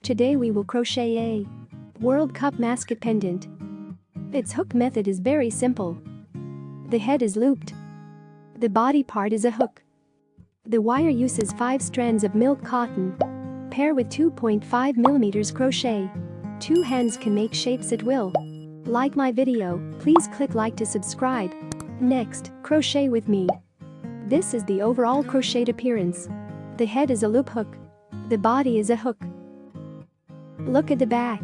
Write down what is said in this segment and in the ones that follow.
Today we will crochet a World Cup basket pendant. Its hook method is very simple. The head is looped. The body part is a hook. The wire uses 5 strands of milk cotton. Pair with 2.5 mm crochet. 2 hands can make shapes at will. Like my video, please click like to subscribe. Next, crochet with me. This is the overall crocheted appearance. The head is a loop hook. The body is a hook. Look at the back.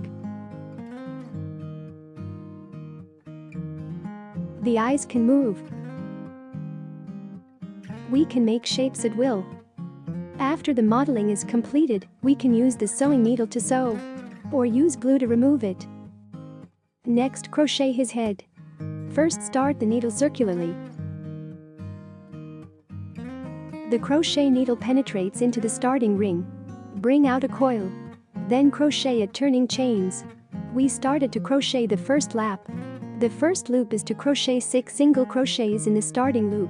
The eyes can move. We can make shapes at will. After the modeling is completed, we can use the sewing needle to sew. Or use glue to remove it. Next, crochet his head. First, start the needle circularly. The crochet needle penetrates into the starting ring. Bring out a coil. Then crochet at turning chains. We started to crochet the first lap. The first loop is to crochet 6 single crochets in the starting loop.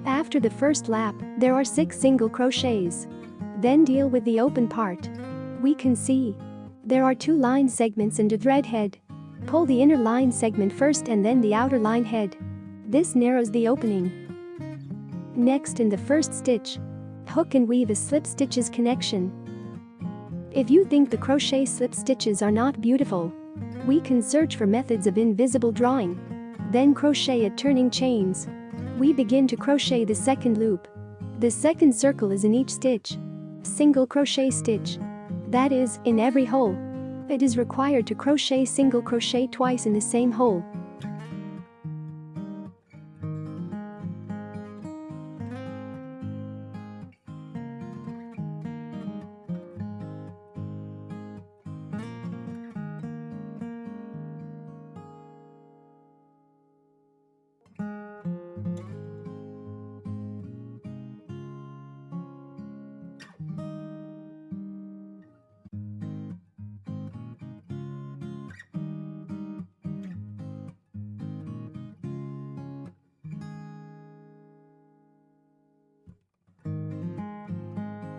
After the first lap, there are 6 single crochets. Then deal with the open part. We can see there are 2 line segments and a thread head. Pull the inner line segment first and then the outer line head. This narrows the opening. Next, in the first stitch, hook and weave a slip stitches connection. If you think the crochet slip stitches are not beautiful, we can search for methods of invisible drawing. Then crochet at turning chains. We begin to crochet the second loop. The second circle is in each stitch. Single crochet stitch. That is, in every hole. It is required to crochet single crochet twice in the same hole.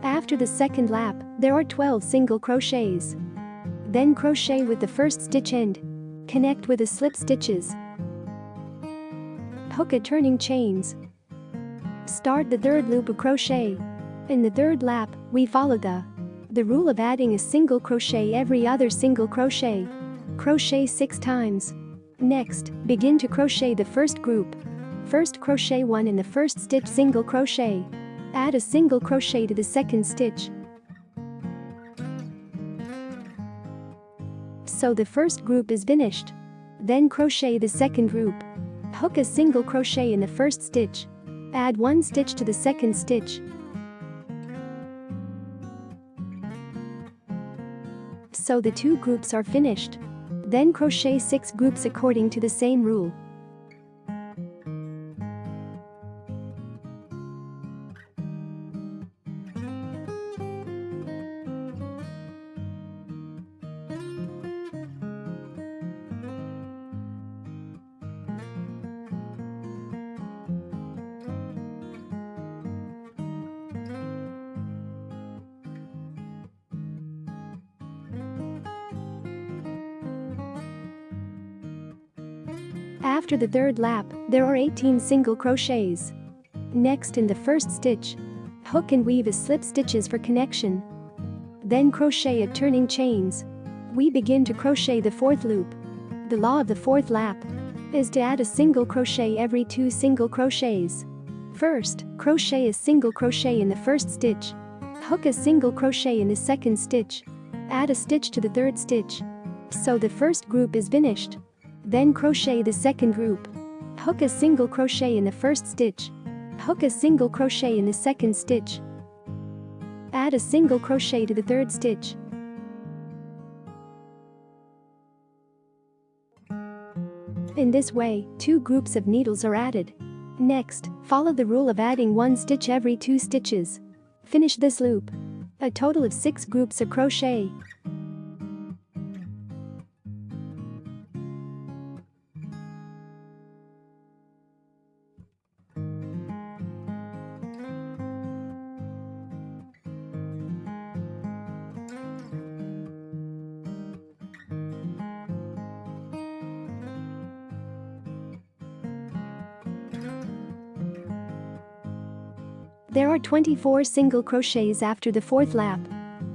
After the second lap, there are 12 single crochets. Then crochet with the first stitch end. Connect with the slip stitches. Hook at turning chains. Start the third loop of crochet. In the third lap, we follow the rule of adding a single crochet every other single crochet. Crochet 6 times. Next, begin to crochet the first group. First crochet 1 in the first stitch single crochet. Add a single crochet to the second stitch. So the first group is finished. Then crochet the second group. Hook a single crochet in the first stitch. Add 1 stitch to the second stitch. So the 2 groups are finished. Then crochet 6 groups according to the same rule. After the third lap, there are 18 single crochets. Next, in the first stitch, hook and weave a slip stitches for connection. Then crochet at turning chains. We begin to crochet the fourth loop. The law of the fourth lap is to add a single crochet every 2 single crochets. First, crochet a single crochet in the first stitch. Hook a single crochet in the second stitch. Add a stitch to the third stitch. So the first group is finished. Then crochet the second group. Hook a single crochet in the first stitch. Hook a single crochet in the second stitch. Add a single crochet to the third stitch. In this way, 2 groups of needles are added. Next, follow the rule of adding 1 stitch every 2 stitches. Finish this loop. A total of 6 groups of crochet. There are 24 single crochets after the 4th lap.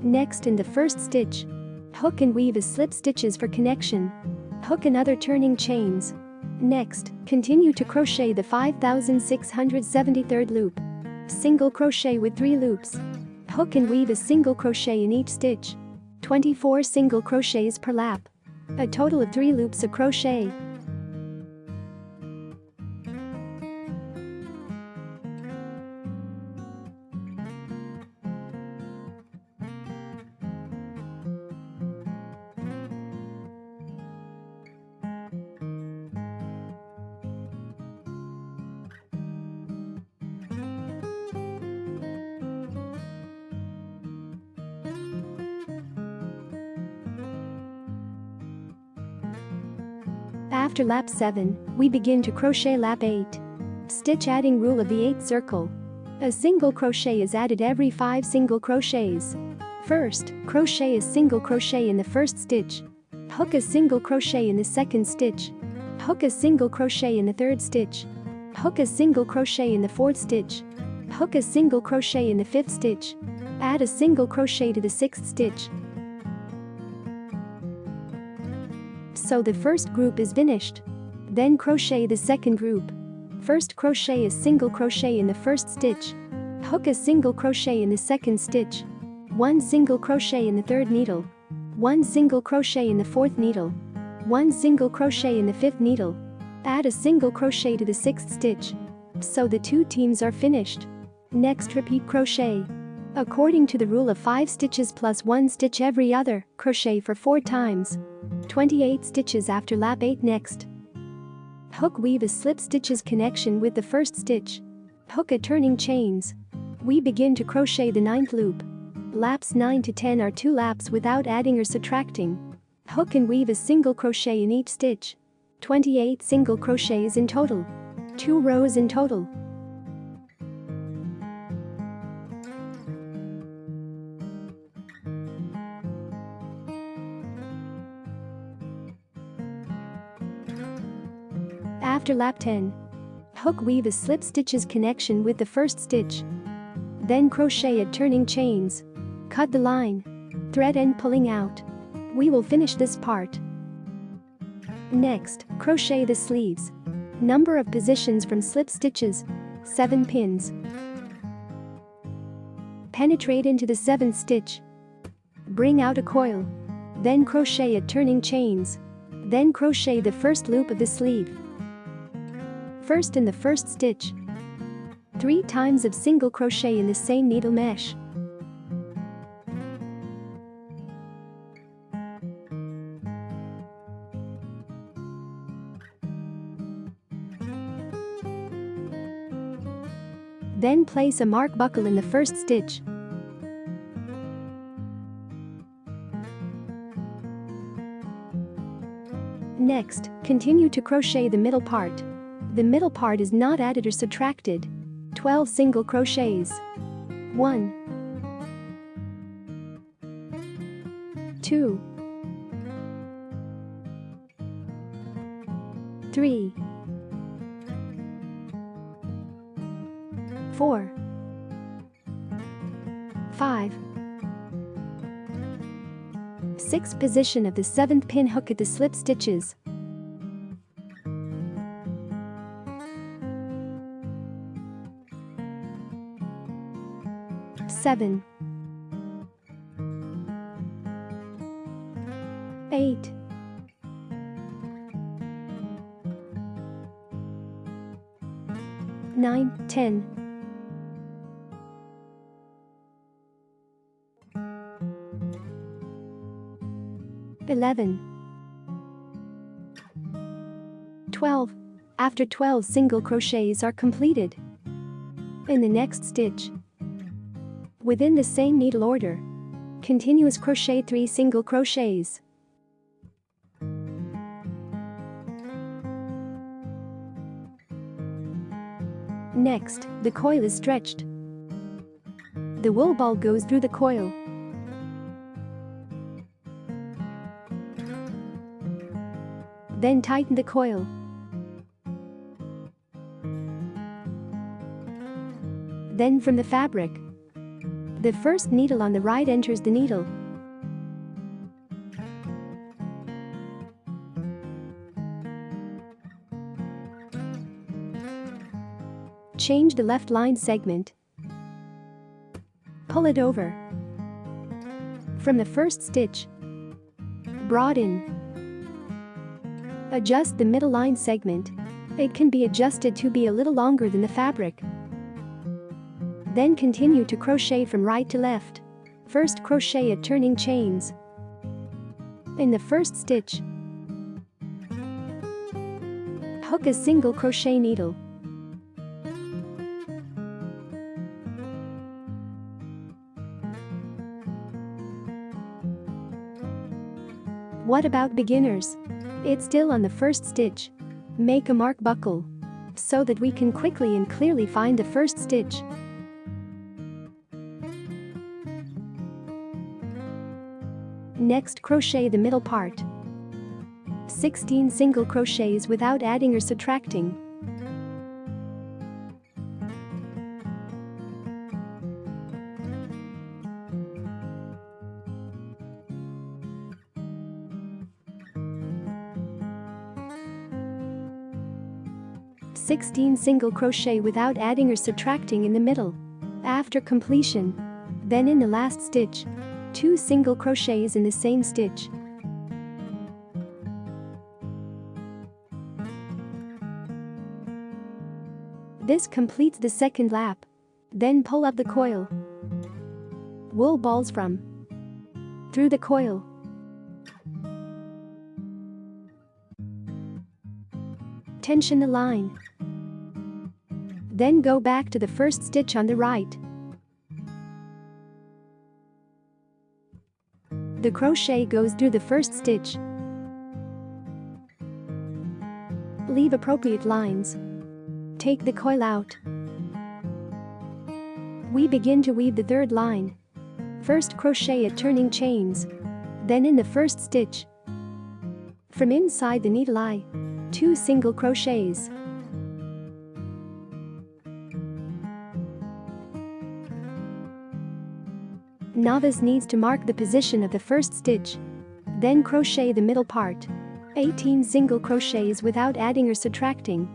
Next, in the first stitch, hook and weave as slip stitches for connection. Hook another turning chains. Next, continue to crochet the 5673rd loop. Single crochet with 3 loops. Hook and weave a single crochet in each stitch. 24 single crochets per lap. A total of 3 loops of crochet. After lap 7, we begin to crochet lap 8. Stitch adding rule of the 8th circle. A single crochet is added every 5 single crochets. First, crochet a single crochet in the first stitch. Hook a single crochet in the second stitch. Hook a single crochet in the third stitch. Hook a single crochet in the fourth stitch. Hook a single crochet in the fifth stitch. Add a single crochet to the sixth stitch. So the first group is finished. Then crochet the second group. First, crochet a single crochet in the first stitch. Hook a single crochet in the second stitch. 1 single crochet in the third needle. 1 single crochet in the fourth needle. 1 single crochet in the fifth needle. Add a single crochet to the sixth stitch. So the 2 teams are finished. Next, repeat crochet. According to the rule of 5 stitches plus 1 stitch every other, crochet for 4 times. 28 stitches after lap 8. Next, hook weave a slip stitches connection with the first stitch. Hook a turning chains. We begin to crochet the 9th loop. Laps 9 to 10 are 2 laps without adding or subtracting. Hook and weave a single crochet in each stitch. 28 single crochets in total. 2 rows in total. After lap 10, hook weave a slip stitches connection with the first stitch. Then crochet a turning chains. Cut the line. Thread end pulling out. We will finish this part. Next, crochet the sleeves. Number of positions from slip stitches, 7 pins. Penetrate into the 7th stitch. Bring out a coil. Then crochet a turning chains. Then crochet the first loop of the sleeve. First in the first stitch. 3 times of single crochet in the same needle mesh. Then place a mark buckle in the first stitch. Next, continue to crochet the middle part. The middle part is not added or subtracted. 12 single crochets. 1, 2, 3, 4, 5, 6. Position of the 7th pin, hook at the slip stitches. 7, 8, 9, 10, 11, 12. After 12 single crochets are completed. In the next stitch, within the same needle order, continuous crochet 3 single crochets. Next, the coil is stretched. The wool ball goes through the coil. Then tighten the then from the fabric. The first needle on the right enters the needle. Change the left line segment. Pull it over. From the first stitch, broaden. Adjust the middle line segment. It can be adjusted to be a little longer than the fabric. Then continue to crochet from right to left. First crochet a turning chains. In the first stitch, hook a single crochet needle. What about beginners? It's still on the first stitch. Make a mark buckle so that we can quickly and clearly find the first stitch. Next, crochet the middle part. 16 single crochets without adding or subtracting. Single crochet without adding or subtracting in the middle. After completion, then in the last stitch, 2 single crochets in the same stitch. This completes the second lap. Then pull up the coil. Wool balls from through the coil. Tension the line. Then go back to the first stitch on the right. The crochet goes through the first stitch. Leave appropriate lines. Take the coil out. We begin to weave the third line. First crochet a turning chains. Then in the first stitch, from inside the needle eye, 2 single crochets. Novice needs to mark the position of the first stitch. Then crochet the middle part. 18 single crochets without adding or subtracting.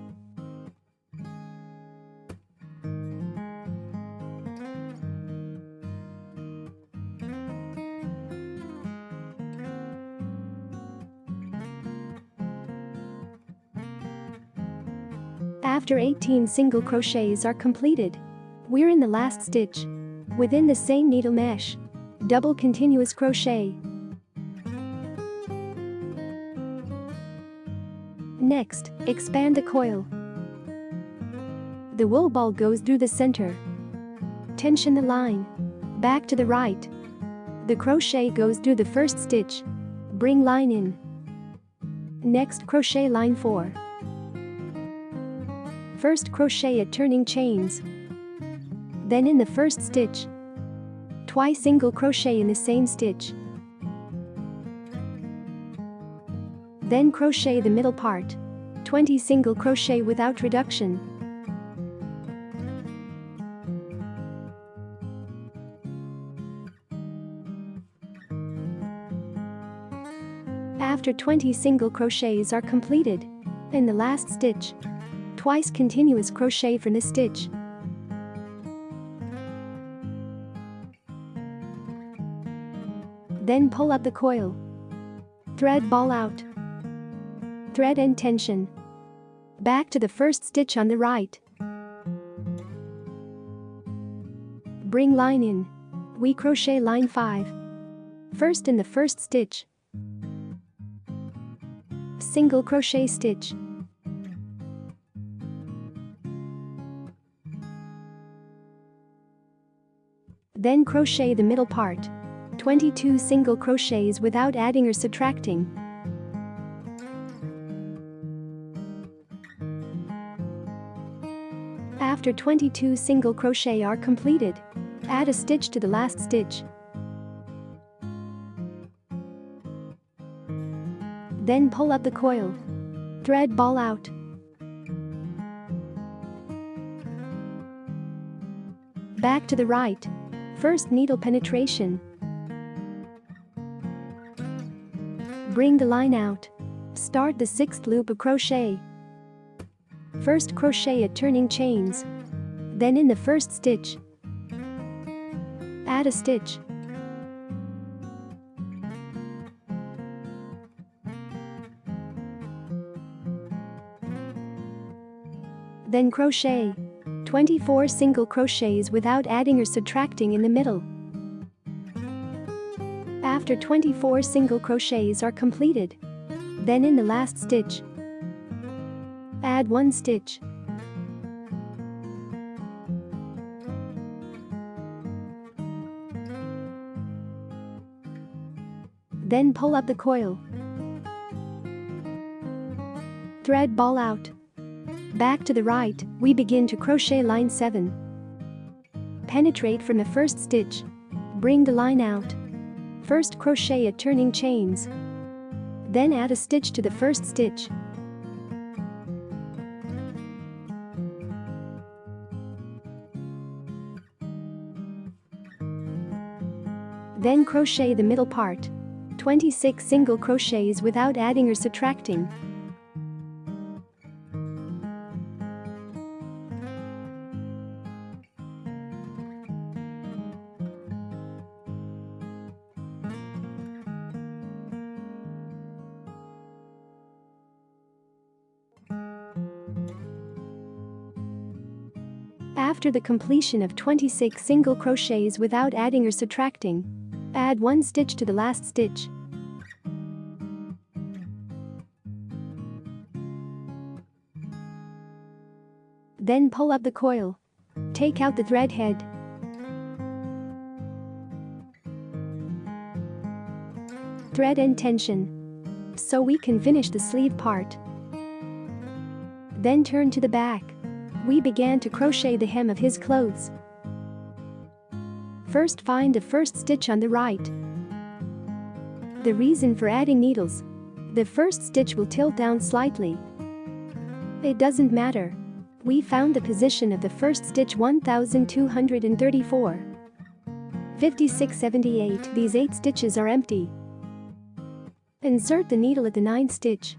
After 18 single crochets are completed, we're in the last stitch. Within the same needle mesh, double continuous crochet. Next, expand the coil. The wool ball goes through the center. Tension the line. Back to the right. The crochet goes through the first stitch. Bring line in. Next, crochet line 4. First crochet a turning chains. Then in the first stitch, twice single crochet in the same stitch. Then crochet the middle part. 20 single crochet without reduction. After 20 single crochets are completed, in the last stitch, twice continuous crochet from the stitch. Then pull up the coil. Thread ball out. Thread end tension. Back to the first stitch on the right. Bring line in. We crochet line 5. First in the first stitch. Single crochet stitch. Then crochet the middle part. 22 single crochets without adding or subtracting. After 22 single crochet are completed, add a stitch to the last stitch. Then pull up the coil. Thread ball out. Back to the right. First needle penetration. Bring the line out. Start the 6th loop of crochet. First crochet at turning chains. Then in the first stitch, add a stitch. Then crochet 24 single crochets without adding or subtracting in the middle. After 24 single crochets are completed, then in the last stitch, add 1 stitch. Then pull up the coil. Thread ball out. Back to the right, we begin to crochet line 7. Penetrate from the first stitch. Bring the line out. First crochet at turning chains. Then add a stitch to the first stitch. Then crochet the middle part. 26 single crochets without adding or subtracting. After the completion of 26 single crochets without adding or subtracting, add 1 stitch to the last stitch. Then pull up the coil. Take out the thread head. Thread end tension, so we can finish the sleeve part. Then turn to the back. We began to crochet the hem of his clothes. First find the first stitch on the right. The reason for adding needles: the first stitch will tilt down slightly. It doesn't matter. We found the position of the first stitch 1234. 5678. These 8 stitches are empty. Insert the needle at the 9th stitch.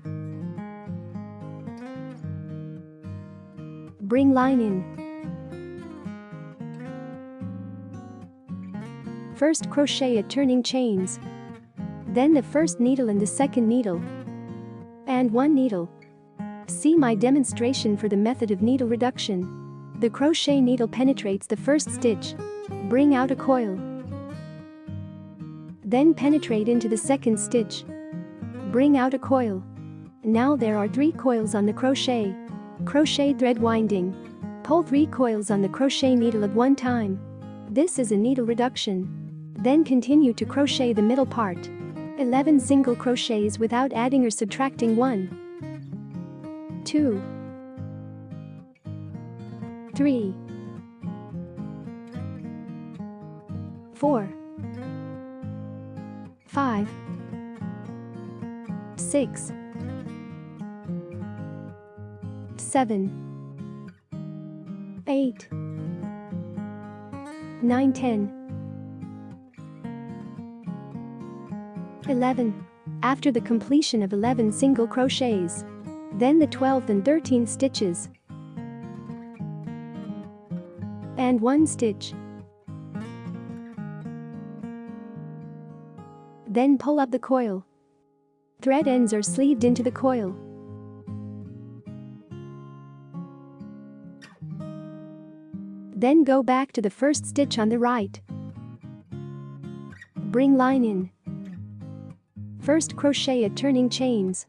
Bring line in. First crochet at turning chains. Then the first needle and the second needle. And 1 needle. See my demonstration for the method of needle reduction. The crochet needle penetrates the first stitch. Bring out a coil. Then penetrate into the second stitch. Bring out a coil. Now there are 3 coils on the crochet. Crochet thread winding. Pull 3 coils on the crochet needle at one time. This is a needle reduction. Then continue to crochet the middle part. 11 single crochets without adding or subtracting. 1, 2, 3, 4, 5, 6, 7, 8, 9, 10, 11. After the completion of 11 single crochets, then the 12th and 13th stitches, and 1 stitch. Then pull up the coil. Thread ends are sleeved into the coil. Then go back to the first stitch on the right. Bring line in. First crochet at turning chains.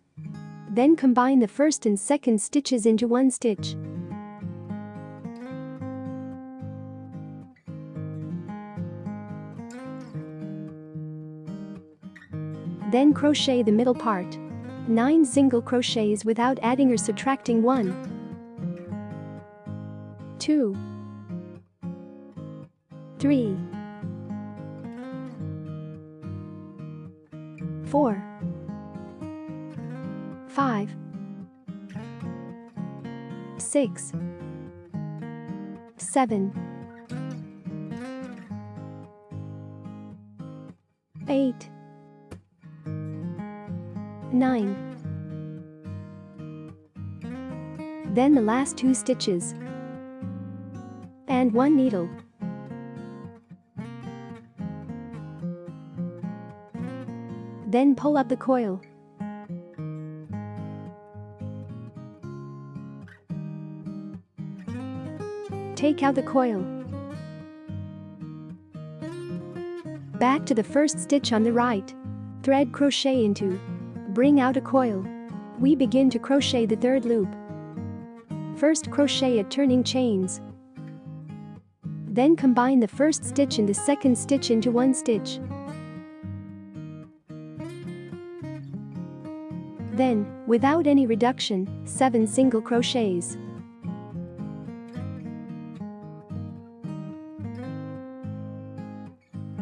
Then combine the first and second stitches into 1 stitch. Then crochet the middle part. 9 single crochets without adding or subtracting. 1, 2, 3, 4, 5, 6, 7, 8, 9. Then the last 2 stitches and 1 needle. Then pull up the coil. Take out the coil. Back to the first stitch on the right. Thread crochet into. Bring out a coil. We begin to crochet the third loop. First crochet a turning chains. Then combine the first stitch and the second stitch into one stitch. Then, without any reduction, 7 single crochets.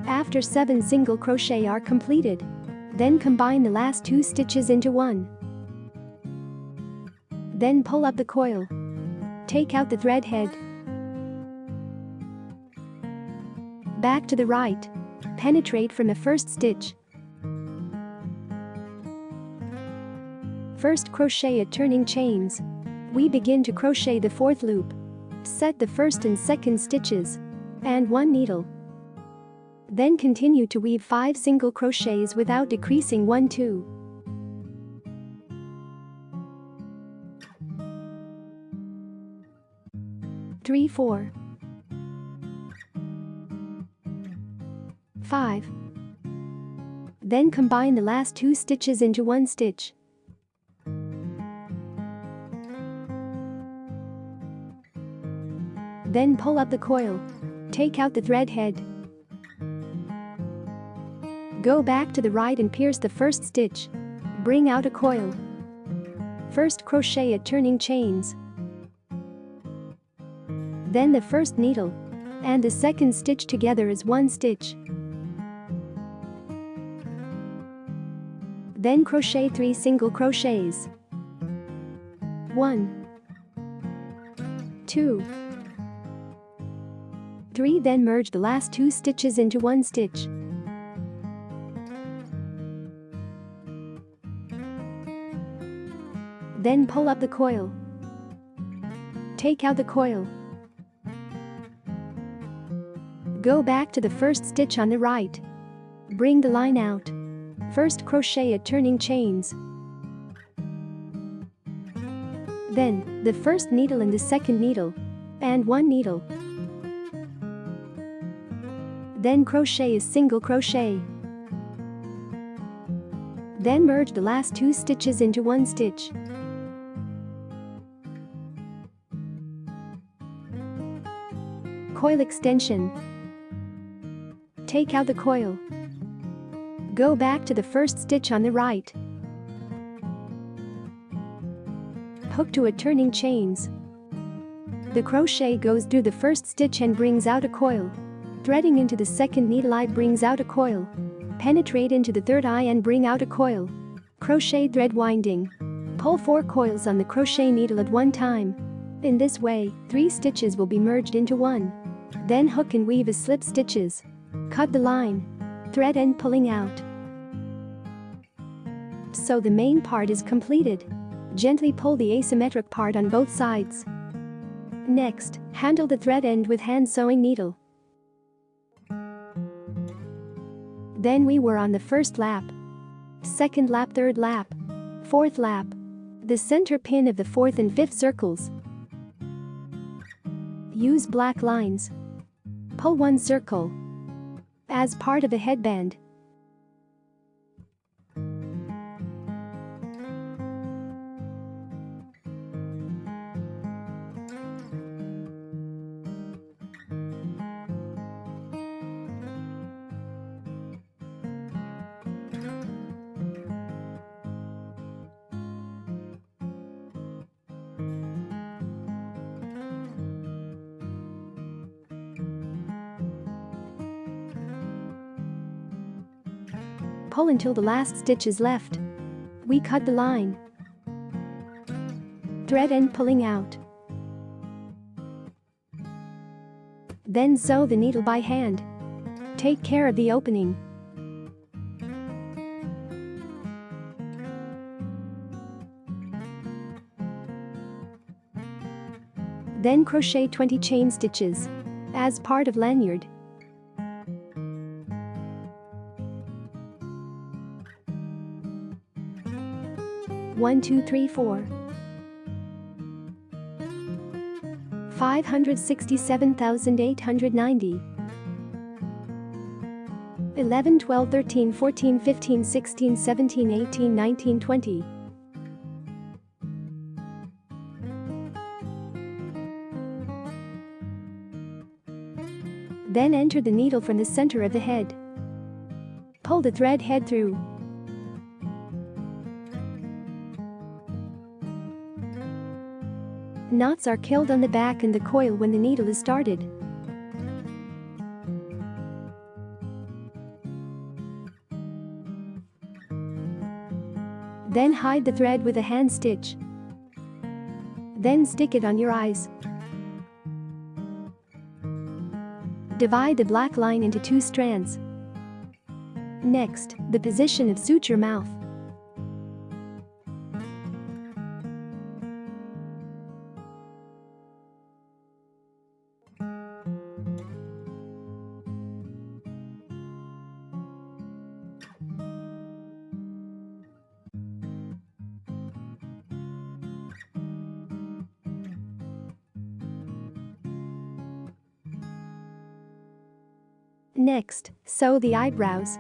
After 7 single crochet are completed, then combine the last 2 stitches into one. Then pull up the coil. Take out the thread head. Back to the right. Penetrate from the first stitch. First crochet a turning chains. We begin to crochet the fourth loop. Set the first and second stitches and 1 needle. Then continue to weave 5 single crochets without decreasing 1, 2. 3, 4, 5. Then combine the last 2 stitches into one stitch. Then pull up the coil. Take out the thread head. Go back to the right and pierce the first stitch. Bring out a coil. First crochet a turning chains. Then the first needle and the second stitch together is one stitch. Then crochet 3 single crochets. 1, 2, 3. Then merge the last 2 stitches into one stitch. Then pull up the coil. Take out the coil. Go back to the first stitch on the right. Bring the line out. First crochet a turning chains. Then, the first needle and the second needle and 1 needle. Then crochet a single crochet. Then merge the last 2 stitches into one stitch. Coil extension. Take out the coil. Go back to the first stitch on the right. Hook to a turning chains. The crochet goes through the first stitch and brings out a coil. Threading into the second needle eye brings out a coil. Penetrate into the third eye and bring out a coil. Crochet thread winding. Pull 4 coils on the crochet needle at one time. In this way, 3 stitches will be merged into one. Then hook and weave as slip stitches. Cut the line. Thread end pulling out. So the main part is completed. Gently pull the asymmetric part on both sides. Next, handle the thread end with hand sewing needle. Then we were on the first lap, second lap, third lap, fourth lap. The center pin of the fourth and fifth circles. Use black lines. Pull 1 circle as part of a headband. Pull until the last stitch is left. We cut the line. Thread end pulling out. Then sew the needle by hand. Take care of the opening. Then crochet 20 chain stitches as part of lanyard. One, two, three, 4. 567,890. 11, 12, 13, 14, 15, 16, 17, 18, 19, 20. Then enter the needle from the center of the head. Pull the thread head through. Knots are killed on the back and the coil when the needle is started. Then hide the thread with a hand stitch. Then stick it on your eyes. Divide the black line into 2 strands. Next, the position of suture mouth. Next, sew the eyebrows.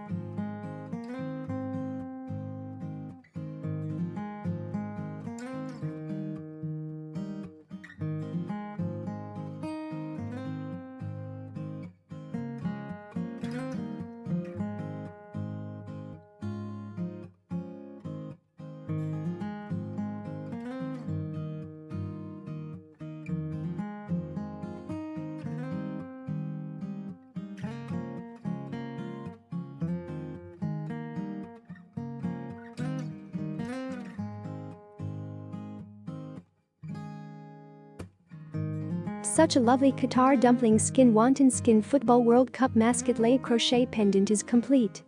Such a lovely Qatar dumpling skin wonton skin football World Cup mascot Laeeb crochet pendant is complete.